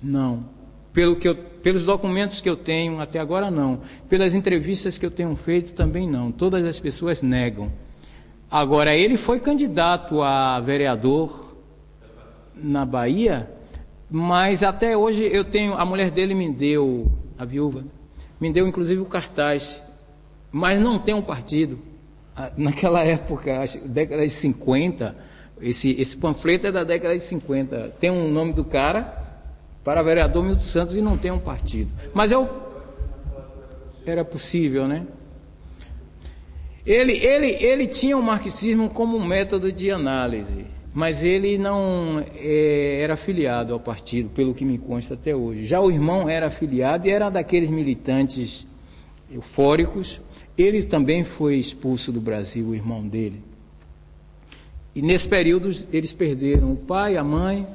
Não. Pelos documentos que eu tenho, até agora não. Pelas entrevistas que eu tenho feito, também não. Todas as pessoas negam. Agora, ele foi candidato a vereador na Bahia, mas até hoje eu tenho... A mulher dele me deu, a viúva, me deu inclusive o cartaz, mas não tem um partido. Naquela época, década de 50, esse panfleto é da década de 50. Tem um nome do cara... para vereador Milton Santos, e não tem um partido. Mas era possível, né? Ele tinha o marxismo como um método de análise, mas ele não era afiliado ao partido, pelo que me consta até hoje. Já o irmão era afiliado e era daqueles militantes eufóricos. Ele também foi expulso do Brasil, o irmão dele. E nesse período eles perderam o pai, a mãe.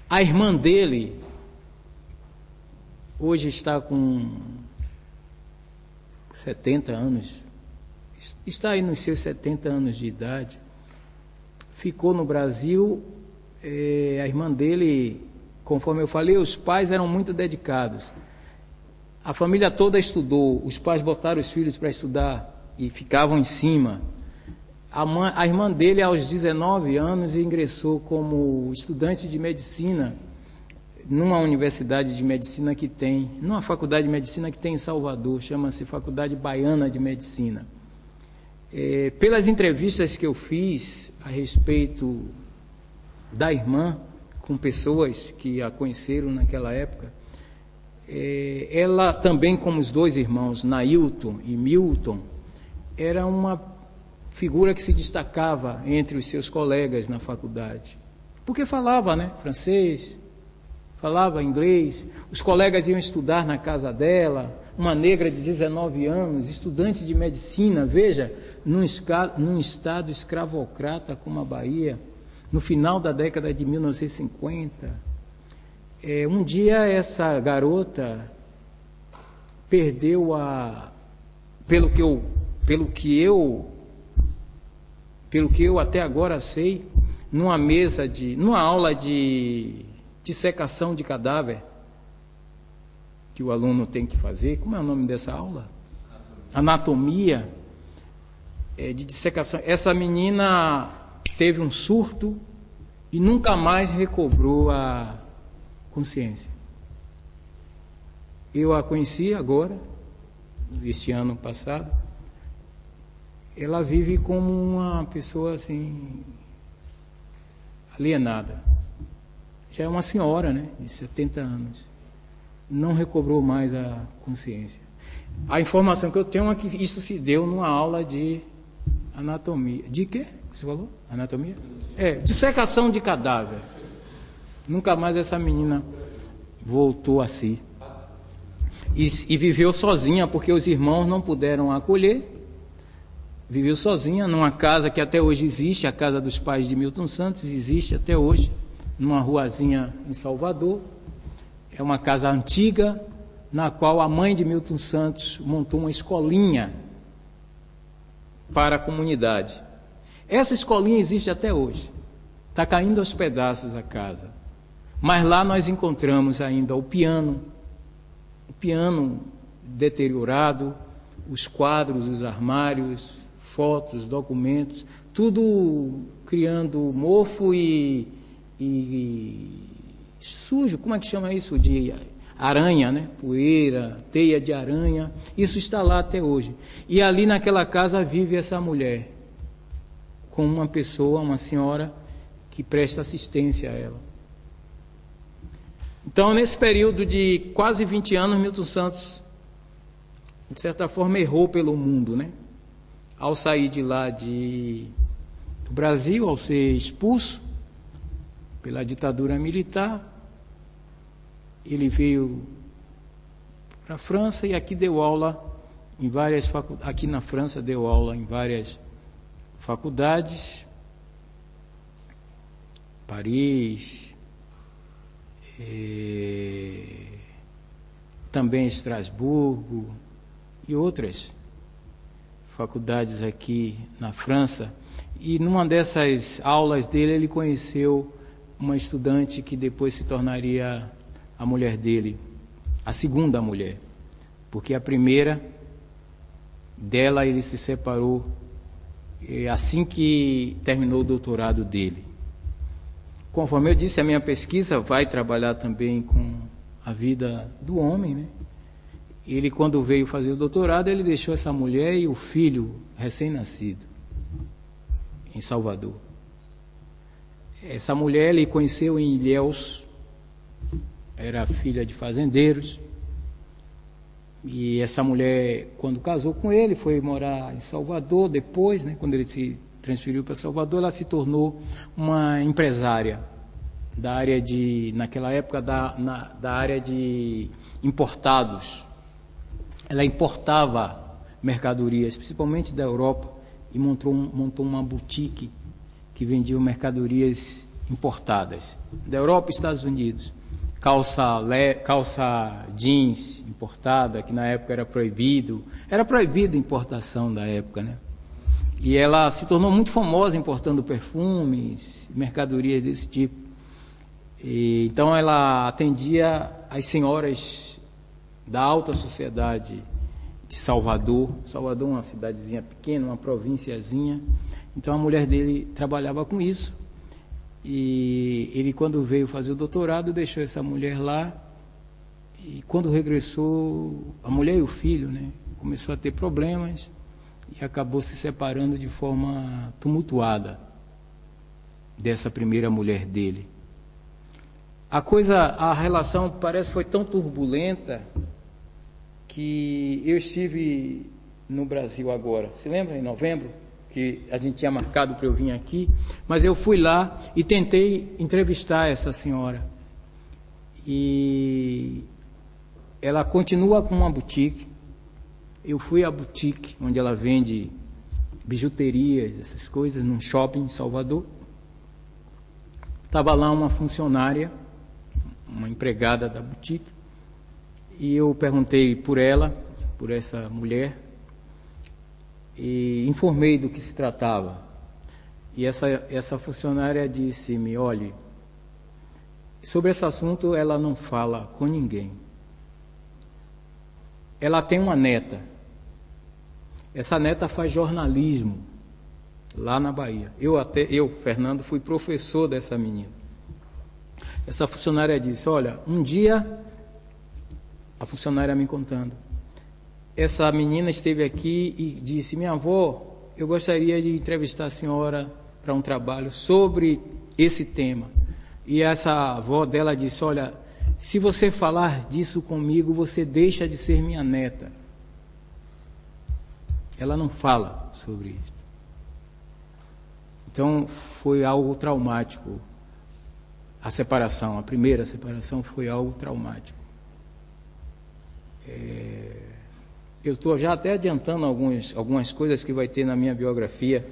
A irmã dele hoje está com 70 anos, está aí nos seus 70 anos de idade, ficou no Brasil. A irmã dele, conforme eu falei, os pais eram muito dedicados, a família toda estudou, os pais botaram os filhos para estudar e ficavam em cima. A irmã dele, aos 19 anos, ingressou como estudante de medicina numa universidade de medicina que tem, numa faculdade de medicina que tem em Salvador, chama-se Faculdade Baiana de Medicina. Pelas entrevistas que eu fiz a respeito da irmã, com pessoas que a conheceram naquela época, ela também, como os dois irmãos, Nailton e Milton, era uma figura que se destacava entre os seus colegas na faculdade, porque falava, né, francês, falava inglês. Os colegas iam estudar na casa dela, uma negra de 19 anos, estudante de medicina, veja, num estado escravocrata como a Bahia, no final da década de 1950. Um dia essa garota perdeu pelo que eu até agora sei, numa aula de dissecação de cadáver que o aluno tem que fazer. Como é o nome dessa aula? Anatomia, de dissecação. Essa menina teve um surto e nunca mais recobrou a consciência. Eu a conheci agora, este ano passado. Ela vive como uma pessoa assim, alienada. Já é uma senhora, né, de 70 anos. Não recobrou mais a consciência. A informação que eu tenho é que isso se deu numa aula de anatomia. De quê? Você falou? Anatomia? Dissecação de cadáver. Nunca mais essa menina voltou a si. E viveu sozinha, porque os irmãos não puderam acolher. Viveu sozinha numa casa que até hoje existe, a casa dos pais de Milton Santos, existe até hoje, numa ruazinha em Salvador. É uma casa antiga, na qual a mãe de Milton Santos montou uma escolinha para a comunidade. Essa escolinha existe até hoje. Está caindo aos pedaços a casa. Mas lá nós encontramos ainda o piano deteriorado, os quadros, os armários, fotos, documentos, tudo criando mofo e sujo. Como é que chama isso? De aranha, né? Poeira, teia de aranha. Isso está lá até hoje. E ali naquela casa vive essa mulher, com uma pessoa, uma senhora, que presta assistência a ela. Então, nesse período de quase 20 anos, Milton Santos, de certa forma, errou pelo mundo, né? Ao sair de lá do Brasil, ao ser expulso pela ditadura militar, ele veio para a França e aqui deu aula em várias faculdades. Aqui na França deu aula em várias faculdades, Paris, também Estrasburgo e outras faculdades aqui na França. E numa dessas aulas dele ele conheceu uma estudante que depois se tornaria a mulher dele, a segunda mulher, porque a primeira dela ele se separou assim que terminou o doutorado dele. Conforme eu disse, a minha pesquisa vai trabalhar também com a vida do homem, né? Ele, quando veio fazer o doutorado, ele deixou essa mulher e o filho recém-nascido em Salvador. Essa mulher ele conheceu em Ilhéus, era filha de fazendeiros, e essa mulher, quando casou com ele, foi morar em Salvador. Depois, né, quando ele se transferiu para Salvador, ela se tornou uma empresária da área de, naquela época, da área de importados. Ela importava mercadorias, principalmente da Europa, e montou uma boutique que vendia mercadorias importadas da Europa e Estados Unidos. Calça jeans importada, que na época era proibido. Era proibida a importação da época, né? E ela se tornou muito famosa importando perfumes, mercadorias desse tipo. Então ela atendia as senhoras da alta sociedade de Salvador. Salvador é uma cidadezinha pequena, uma provínciazinha. Então a mulher dele trabalhava com isso. E ele, quando veio fazer o doutorado, deixou essa mulher lá. E quando regressou, a mulher e o filho, né, começou a ter problemas e acabou se separando de forma tumultuada dessa primeira mulher dele. A relação parece que foi tão turbulenta que eu estive no Brasil agora. Se lembra, em novembro, que a gente tinha marcado para eu vir aqui, mas eu fui lá e tentei entrevistar essa senhora. E ela continua com uma boutique. Eu fui à boutique onde ela vende bijuterias, essas coisas, num shopping em Salvador. Estava lá uma funcionária, uma empregada da boutique, e eu perguntei por ela, por essa mulher, e informei do que se tratava. E essa funcionária disse-me: olhe, sobre esse assunto ela não fala com ninguém. Ela tem uma neta. Essa neta faz jornalismo lá na Bahia. Eu, Fernando, fui professor dessa menina. Essa funcionária disse: olha, um dia, a funcionária me contando, essa menina esteve aqui e disse: minha avó, eu gostaria de entrevistar a senhora para um trabalho sobre esse tema. E essa avó dela disse: olha, se você falar disso comigo, você deixa de ser minha neta. Ela não fala sobre isso. Então foi algo traumático. A separação, a primeira separação foi algo traumático. Eu estou já até adiantando algumas coisas que vai ter na minha biografia,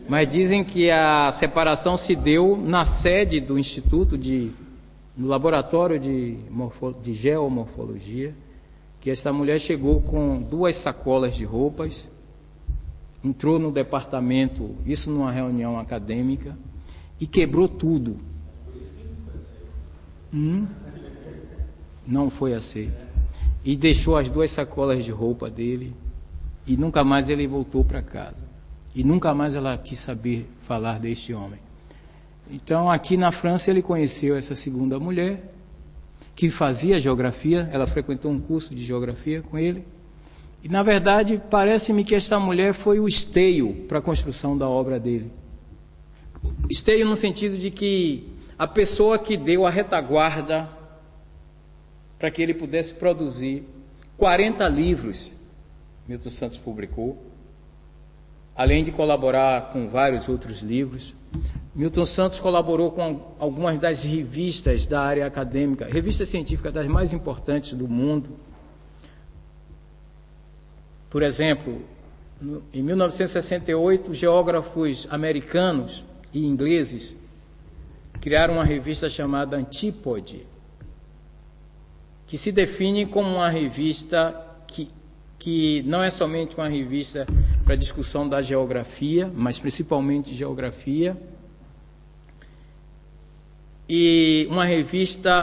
mas dizem que a separação se deu na sede do Instituto, no laboratório de geomorfologia, que esta mulher chegou com 2 sacolas de roupas, entrou no departamento, isso numa reunião acadêmica, e quebrou tudo. Não foi aceito. E deixou as 2 sacolas de roupa dele, e nunca mais ele voltou para casa. E nunca mais ela quis saber falar deste homem. Então, aqui na França, ele conheceu essa segunda mulher, que fazia geografia. Ela frequentou um curso de geografia com ele. E, na verdade, parece-me que esta mulher foi o esteio para a construção da obra dele. Esteio no sentido de que a pessoa que deu a retaguarda para que ele pudesse produzir 40 livros, Milton Santos publicou, além de colaborar com vários outros livros. Milton Santos colaborou com algumas das revistas da área acadêmica, revistas científicas das mais importantes do mundo. Por exemplo, em 1968, geógrafos americanos e ingleses criaram uma revista chamada Antípode, que se define como uma revista que não é somente uma revista para discussão da geografia, mas principalmente geografia, e uma revista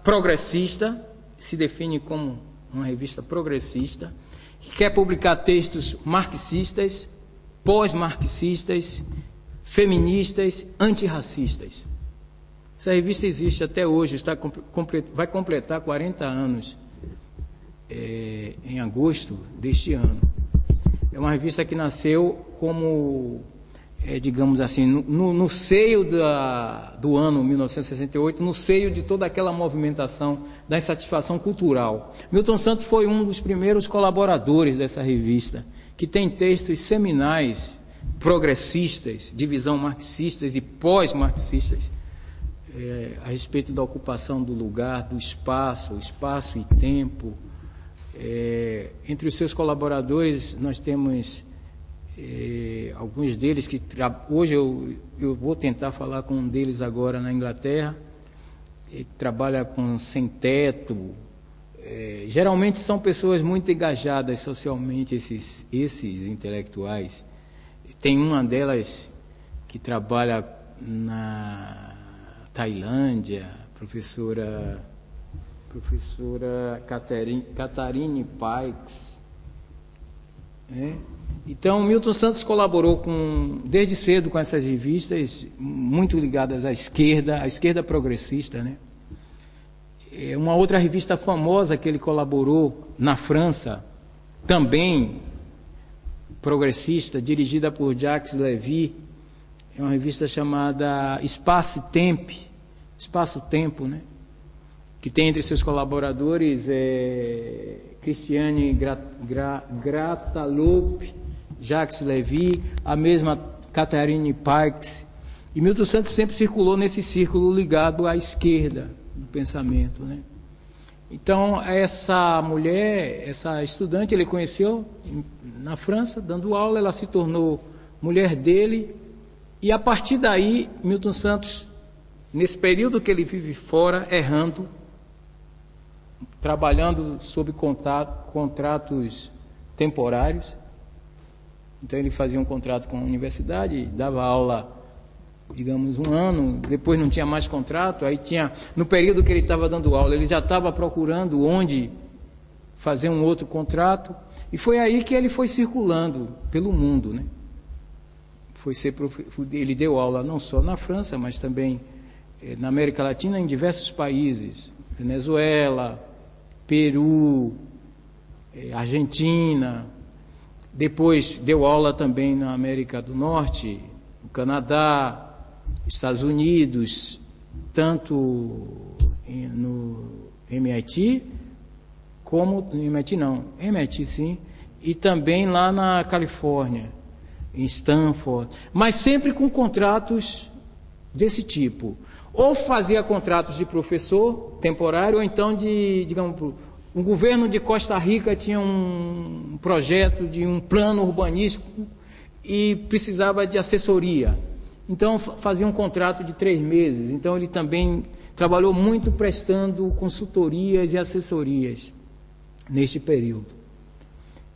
progressista, se define como uma revista progressista, que quer publicar textos marxistas, pós-marxistas, feministas, antirracistas. Essa revista existe até hoje, vai completar 40 anos em agosto deste ano. É uma revista que nasceu como, digamos assim, no seio do ano 1968, no seio de toda aquela movimentação da insatisfação cultural. Milton Santos foi um dos primeiros colaboradores dessa revista, que tem textos seminais, progressistas, de visão marxistas e pós-marxistas, a respeito da ocupação do lugar, do espaço e tempo. Entre os seus colaboradores nós temos alguns deles que hoje eu vou tentar falar com um deles agora na Inglaterra. Ele trabalha com sem teto. Geralmente são pessoas muito engajadas socialmente, esses intelectuais. Tem uma delas que trabalha na Tailândia, professora Catherine Pikes. Então, Milton Santos colaborou desde cedo com essas revistas, muito ligadas à esquerda progressista, né? Uma outra revista famosa que ele colaborou na França, também progressista, dirigida por Jacques Lévy, é uma revista chamada Espaço-Tempo, né? Que tem entre seus colaboradores Christiane Grataloup, Jacques Lévy, a mesma Catherine Pikes. E Milton Santos sempre circulou nesse círculo ligado à esquerda do pensamento, né? Então, essa mulher, essa estudante, ele conheceu na França, dando aula, ela se tornou mulher dele, e a partir daí, Milton Santos, nesse período que ele vive fora, errando, trabalhando sob contratos temporários. Então ele fazia um contrato com a universidade, dava aula, digamos, um ano, depois não tinha mais contrato, aí no período que ele estava dando aula, ele já estava procurando onde fazer um outro contrato, e foi aí que ele foi circulando pelo mundo, né? Ele deu aula não só na França, mas também na América Latina, em diversos países, Venezuela, Peru, Argentina. Depois deu aula também na América do Norte, no Canadá, Estados Unidos, tanto no MIT, como no MIT sim, e também lá na Califórnia, em Stanford, mas sempre com contratos desse tipo. Ou fazia contratos de professor temporário, ou então digamos, um governo de Costa Rica tinha um projeto de um plano urbanístico e precisava de assessoria. Então fazia um contrato de 3 meses. Então ele também trabalhou muito prestando consultorias e assessorias neste período.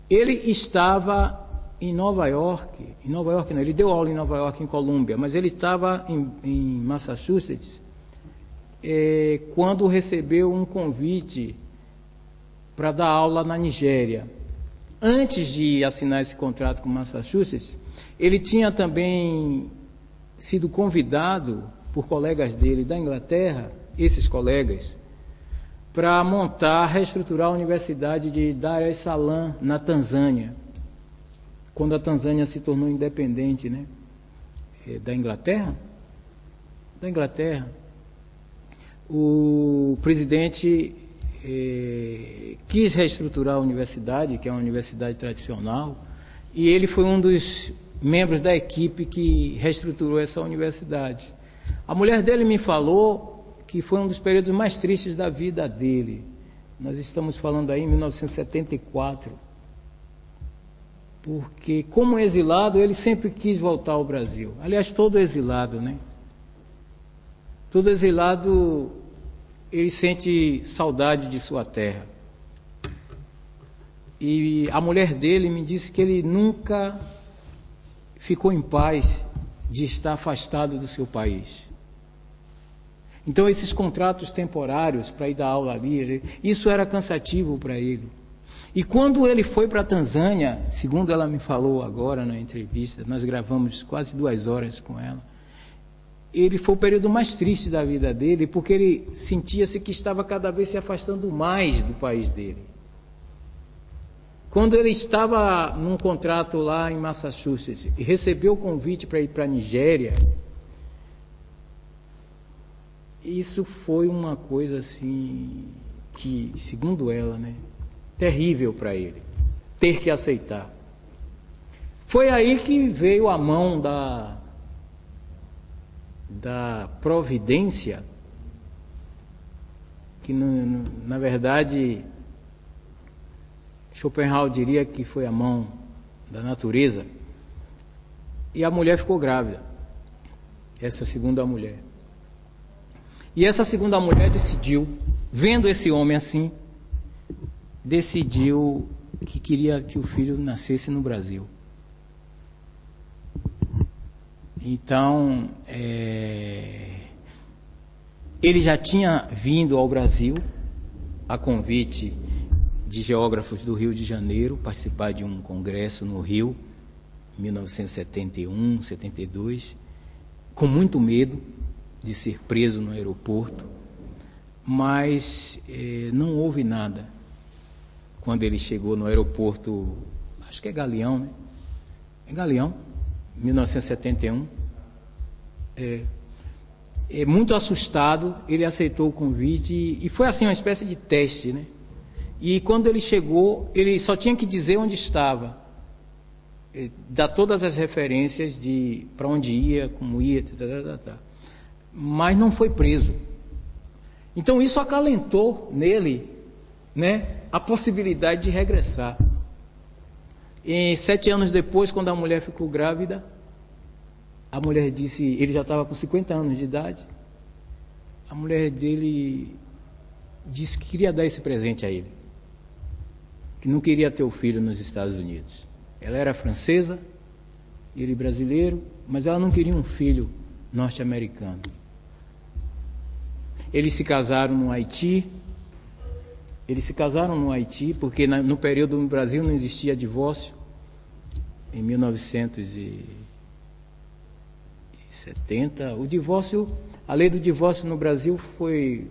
Ele estava em Nova York não, ele deu aula em Nova York, em Colômbia, mas ele estava em Massachusetts quando recebeu um convite para dar aula na Nigéria. Antes de assinar esse contrato com Massachusetts, ele tinha também sido convidado por colegas dele da Inglaterra, esses colegas, para reestruturar a Universidade de Dar es Salaam, na Tanzânia, quando a Tanzânia se tornou independente, né, da Inglaterra. O presidente quis reestruturar a universidade, que é uma universidade tradicional, e ele foi um dos membros da equipe que reestruturou essa universidade. A mulher dele me falou que foi um dos períodos mais tristes da vida dele. Nós estamos falando aí em 1974. Porque, como exilado, ele sempre quis voltar ao Brasil. Aliás, todo exilado, né? Todo exilado, ele sente saudade de sua terra. E a mulher dele me disse que ele nunca ficou em paz de estar afastado do seu país. Então esses contratos temporários para ir dar aula ali, isso era cansativo para ele. E quando ele foi para a Tanzânia, segundo ela me falou agora na entrevista, nós gravamos quase 2 horas com ela, ele foi o período mais triste da vida dele, porque ele sentia-se que estava cada vez se afastando mais do país dele. Quando ele estava num contrato lá em Massachusetts e recebeu o convite para ir para a Nigéria, isso foi uma coisa assim que, segundo ela, né, terrível para ele, ter que aceitar. Foi aí que veio a mão da providência, que na verdade Schopenhauer diria que foi a mão da natureza, e a mulher ficou grávida, essa segunda mulher. E essa segunda mulher decidiu, vendo esse homem assim, decidiu que queria que o filho nascesse no Brasil. Então, ele já tinha vindo ao Brasil a convite de geógrafos do Rio de Janeiro, participar de um congresso no Rio, em 1971, 72, com muito medo de ser preso no aeroporto, mas não houve nada. Quando ele chegou no aeroporto, acho que é Galeão, né? É Galeão, 1971. Muito assustado, ele aceitou o convite e foi assim uma espécie de teste, né? E quando ele chegou, ele só tinha que dizer onde estava, dar todas as referências de para onde ia, como ia, mas não foi preso. Então isso acalentou nele, né, a possibilidade de regressar. E 7 anos depois, quando a mulher ficou grávida, a mulher disse, ele já estava com 50 anos de idade, a mulher dele disse que queria dar esse presente a ele, que não queria ter o filho nos Estados Unidos. Ela era francesa, ele brasileiro, mas ela não queria um filho norte-americano. Eles se casaram no Haiti, porque no período no Brasil não existia divórcio, em 1970, o divórcio, a lei do divórcio no Brasil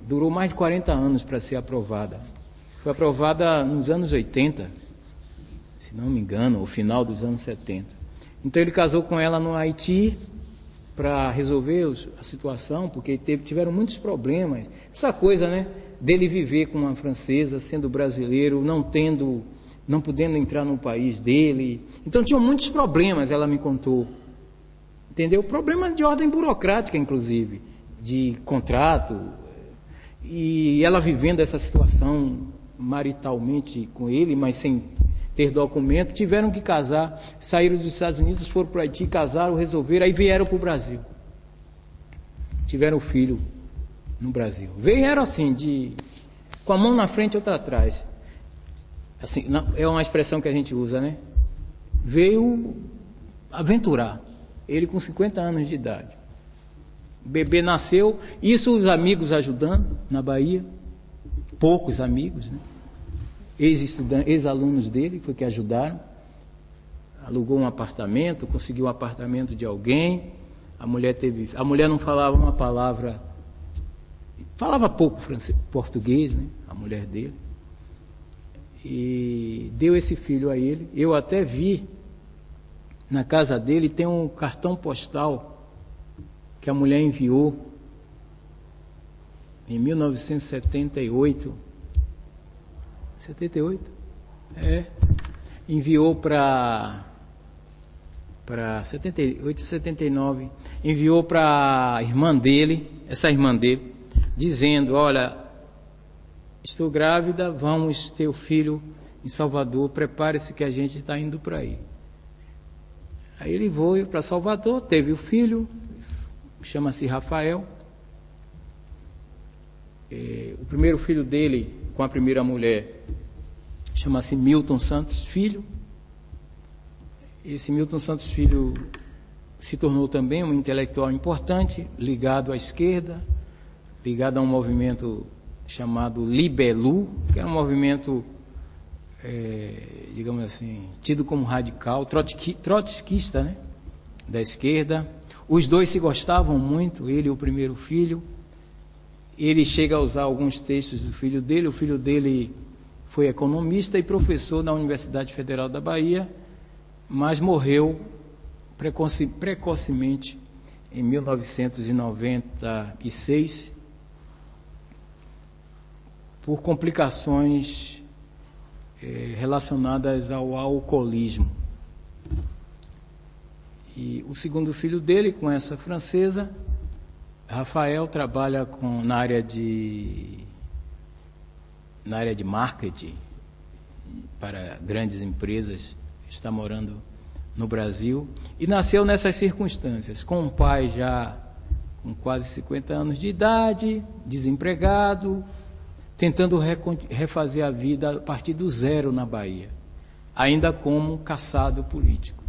durou mais de 40 anos para ser aprovada. Foi aprovada nos anos 80, se não me engano, ou final dos anos 70. Então ele casou com ela no Haiti para resolver a situação, porque tiveram muitos problemas. Essa coisa, né, dele viver com uma francesa, sendo brasileiro, não podendo entrar no país dele. Então tinham muitos problemas, ela me contou. Entendeu? Problema de ordem burocrática, inclusive, de contrato. E ela vivendo essa situação maritalmente com ele, mas sem ter documento, tiveram que casar, saíram dos Estados Unidos, foram para o Haiti, casaram, resolveram, aí vieram para o Brasil. Tiveram filho no Brasil. Vieram assim, com a mão na frente e outra atrás. Assim, é uma expressão que a gente usa, né? Veio aventurar. Ele com 50 anos de idade. O bebê nasceu, isso os amigos ajudando na Bahia, poucos amigos, né? Ex-alunos dele, foi que ajudaram, alugou um apartamento, conseguiu um apartamento de alguém, a mulher não falava uma palavra, falava pouco português, né? A mulher dele, e deu esse filho a ele. Eu até vi, na casa dele tem um cartão postal que a mulher enviou em 1978, 78? Enviou para 78, 79, enviou para a irmã dele, essa irmã dele, dizendo, olha, estou grávida, vamos ter o filho em Salvador, prepare-se que a gente está indo para aí. Aí ele foi para Salvador, teve o filho, chama-se Rafael. O primeiro filho dele, com a primeira mulher, chama-se Milton Santos Filho. Esse Milton Santos Filho se tornou também um intelectual importante, ligado à esquerda, ligado a um movimento chamado Libelu, que era um movimento, digamos assim, tido como radical, trotskista, né, da esquerda. Os dois se gostavam muito, ele e o primeiro filho. Ele chega a usar alguns textos do filho dele. O filho dele foi economista e professor na Universidade Federal da Bahia, mas morreu precocemente em 1996 por complicações relacionadas ao alcoolismo. E o segundo filho dele, com essa francesa, Rafael, trabalha na área de marketing para grandes empresas, está morando no Brasil e nasceu nessas circunstâncias, com um pai já com quase 50 anos de idade, desempregado, tentando refazer a vida a partir do zero na Bahia, ainda como caçado político.